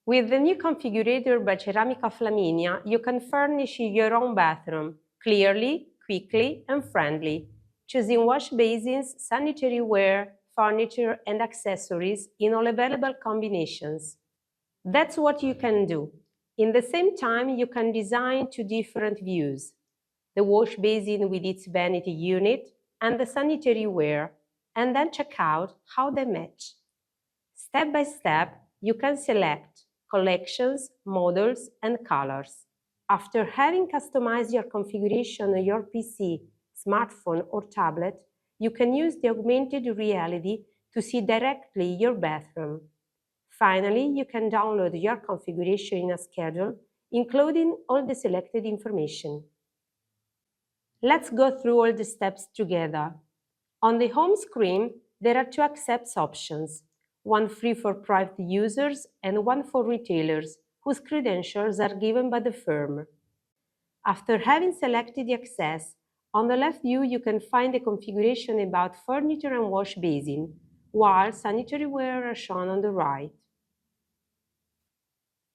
With the new configurator by Ceramica Flaminia, you can furnish your own bathroom clearly, quickly, and friendly, choosing wash basins, sanitary ware, furniture, and accessories in all available combinations. That's what you can do. In the same time, you can design two different views: the wash basin with its vanity unit and the sanitary ware, and then check out how they match. Step by step, you can select collections, models, and colors. After having customized your configuration on your PC, smartphone, or tablet, you can use the augmented reality to see directly your bathroom. Finally, you can download your configuration in a schedule, including all the selected information. Let's go through all the steps together. On the home screen, there are two accepts options, one free for private users and one for retailers, whose credentials are given by the firm. After having selected the access, on the left view you can find the configuration about furniture and wash basin, while sanitary ware are shown on the right.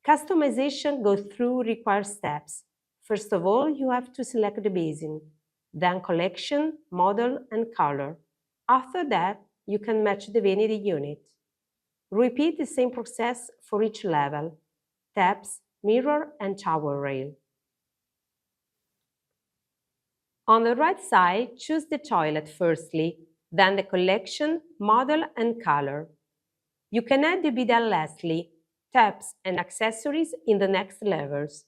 Customization goes through required steps. First of all, you have to select the basin, then collection, model, and color. After that, you can match the vanity unit. Repeat the same process for each level: taps, mirror, and shower rail. On the right side, choose the toilet firstly, then the collection, model, and color. You can add the bidet lastly, taps, and accessories in the next levels.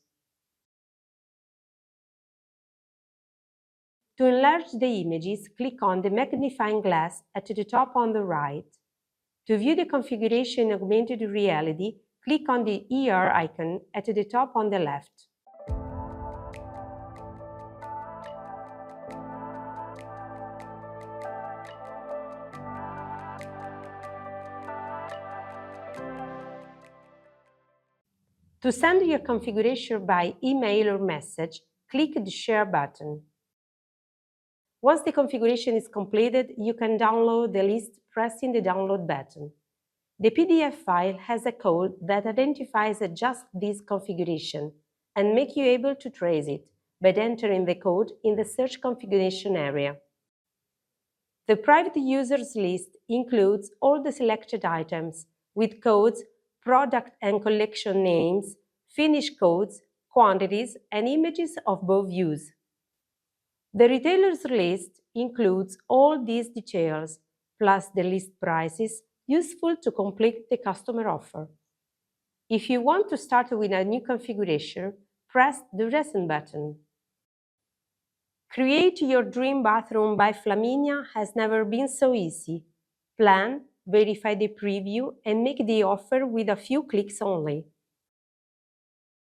To enlarge the images, click on the magnifying glass at the top on the right. To view the configuration in augmented reality, click on the ER icon at the top on the left. To send your configuration by email or message, click the Share button. Once the configuration is completed, you can download the list pressing the Download button. The PDF file has a code that identifies just this configuration and makes you able to trace it by entering the code in the Search Configuration area. The private users list includes all the selected items with codes, product and collection names, finish codes, quantities, and images of both views. The retailers list includes all these details, plus the list prices, useful to complete the customer offer. If you want to start with a new configuration, press the Reset button. Create your dream bathroom by Flaminia has never been so easy. Plan, verify the preview, and make the offer with a few clicks only.